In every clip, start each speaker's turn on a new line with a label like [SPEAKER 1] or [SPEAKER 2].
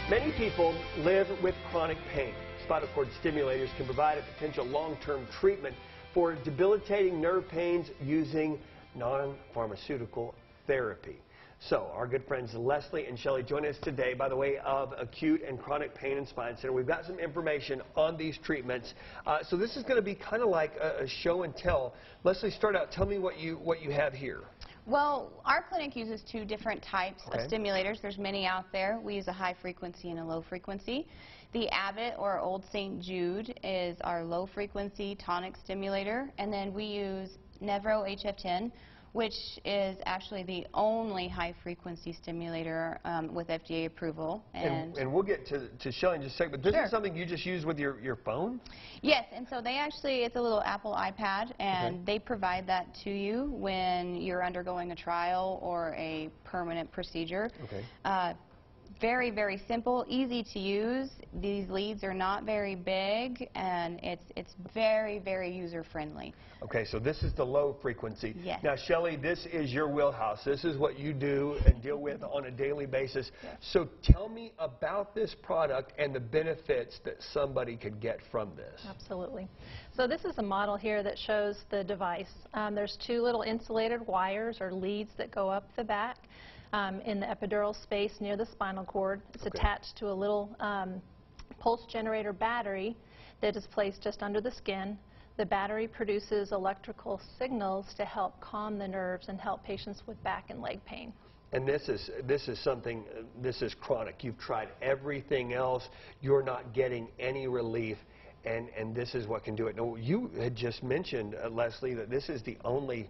[SPEAKER 1] Many people live with chronic pain. Spinal cord stimulators can provide a potential long-term treatment for debilitating nerve pains using non-pharmaceutical therapy. So, our good friends Leslie and Shelley join us today by the way of Acute and Chronic Pain and Spine Center. We've got some information on these treatments. So this is going to be kind of like a show and tell. Leslie, start out. Tell me what you have here.
[SPEAKER 2] Well, our clinic uses two different types of stimulators. There's many out there. We use a high frequency and a low frequency. The Abbott or Old St. Jude is our low frequency tonic stimulator, and then we use Nevro HF10, which is actually the only high-frequency stimulator with FDA approval.
[SPEAKER 1] And we'll get to Shelley in just a second, but this is something you just use with your phone?
[SPEAKER 2] Yes, and so they actually, it's a little Apple iPad, and they provide that to you when you're undergoing a trial or a permanent procedure. Very, very simple, easy to use. These leads are not very big, and it's very, very user-friendly.
[SPEAKER 1] Okay, so this is the low frequency.
[SPEAKER 2] Yes.
[SPEAKER 1] Now, Shelley, this is your wheelhouse. This is what you do and deal with on a daily basis. Yes. So tell me about this product and the benefits that somebody could get from this.
[SPEAKER 3] Absolutely. So this is a model here that shows the device. There's two little insulated wires or leads that go up the back. In the epidural space near the spinal cord. It's attached to a little pulse generator battery that is placed just under the skin. The battery produces electrical signals to help calm the nerves and help patients with back and leg pain.
[SPEAKER 1] And this is something, this is chronic. You've tried everything else. You're not getting any relief. And this is what can do it. Now, you had just mentioned, Leslie, that this is the only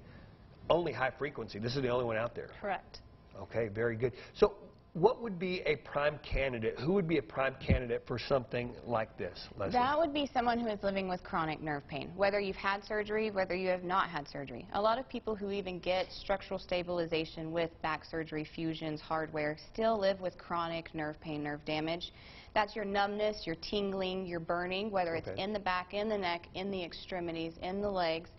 [SPEAKER 1] high frequency. This is the only one out there.
[SPEAKER 3] Correct.
[SPEAKER 1] Okay, very good. So what would be a prime candidate? Who would be a prime candidate for something like this, Leslie?
[SPEAKER 2] That would be someone who is living with chronic nerve pain, whether you've had surgery, whether you have not had surgery. A lot of people who even get structural stabilization with back surgery, fusions, hardware, still live with chronic nerve pain, nerve damage. That's your numbness, your tingling, your burning, whether it's in the back, in the neck, in the extremities, in the legs.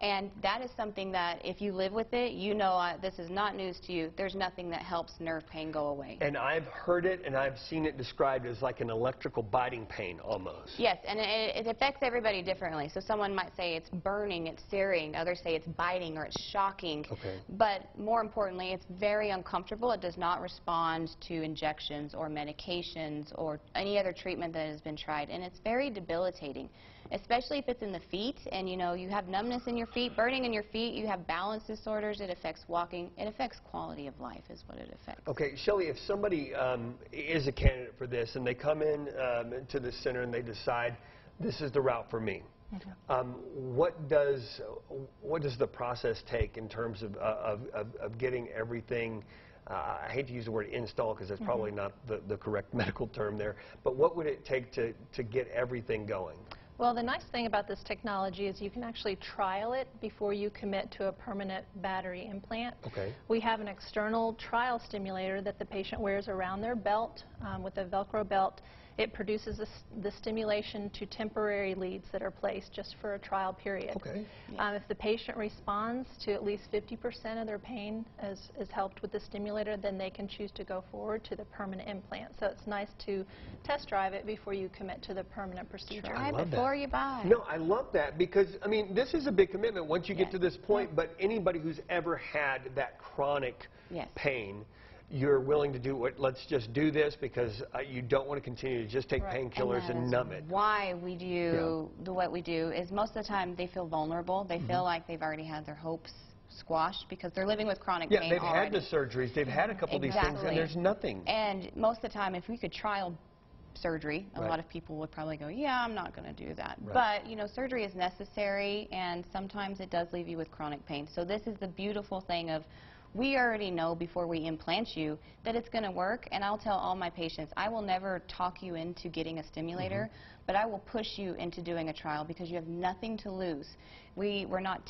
[SPEAKER 2] And that is something that if you live with it, you know this is not news to you. There's nothing that helps nerve pain go away.
[SPEAKER 1] And I've heard it and I've seen it described as like an electrical biting pain almost.
[SPEAKER 2] Yes, and it affects everybody differently. So someone might say it's burning, it's searing, others say it's biting or it's shocking. But more importantly, it's very uncomfortable. It does not respond to injections or medications or any other treatment that has been tried. And it's very debilitating, especially if it's in the feet and you know you have numbness in your feet, burning in your feet, you have balance disorders, it affects walking, it affects quality of life is what it affects. Okay,
[SPEAKER 1] Shelley, if somebody is a candidate for this and they come in to the center and they decide this is the route for me, what does the process take in terms of getting everything, I hate to use the word install because that's probably not the correct medical term there, but what would it take to get everything going?
[SPEAKER 3] Well, the nice thing about this technology is you can actually trial it before you commit to a permanent battery implant. We have an external trial stimulator that the patient wears around their belt with a Velcro belt. It produces the stimulation to temporary leads that are placed just for a trial period. If the patient responds to at least 50% of their pain is helped with the stimulator, then they can choose to go forward to the permanent implant. So it's nice to test drive it before you commit to the permanent procedure.
[SPEAKER 2] Try before you buy.
[SPEAKER 1] No, I love that because, I mean, this is a big commitment once you get to this point, but anybody who's ever had that chronic pain, you're willing to do what, let's just do this because you don't want to continue to just take painkillers and numb it.
[SPEAKER 2] Why we do what we do is most of the time they feel vulnerable. They feel like they've already had their hopes squashed because they're living with chronic pain
[SPEAKER 1] they've had the surgeries, they've had a couple of these things and there's nothing.
[SPEAKER 2] And most of the time if we could trial surgery, a lot of people would probably go, yeah, I'm not going to do that. But, you know, surgery is necessary and sometimes it does leave you with chronic pain. So this is the beautiful thing of we already know before we implant you that it's going to work, and I'll tell all my patients, I will never talk you into getting a stimulator, but I will push you into doing a trial because you have nothing to lose. We're not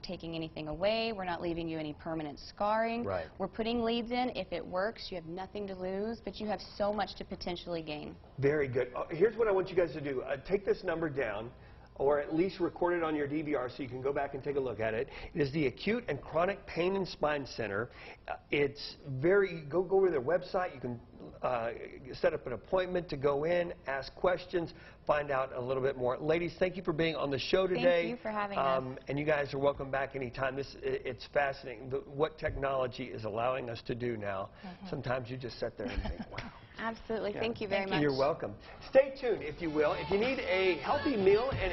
[SPEAKER 2] taking anything away. We're not leaving you any permanent scarring. We're putting leads in. If it works, you have nothing to lose, but you have so much to potentially gain.
[SPEAKER 1] Very good. Here's what I want you guys to do. Take this number down, or at least record it on your DVR so you can go back and take a look at it. It is the Acute and Chronic Pain and Spine Center. It's very, go over to their website. You can set up an appointment to go in, ask questions, find out a little bit more. Ladies, thank you for being on the show today.
[SPEAKER 2] Thank you for having us.
[SPEAKER 1] And you guys are welcome back anytime. It's fascinating what technology is allowing us to do now. Sometimes you just sit there and think, wow.
[SPEAKER 2] Absolutely. Yeah. Thank you very much.
[SPEAKER 1] You're welcome. Stay tuned, if you will. If you need a healthy meal and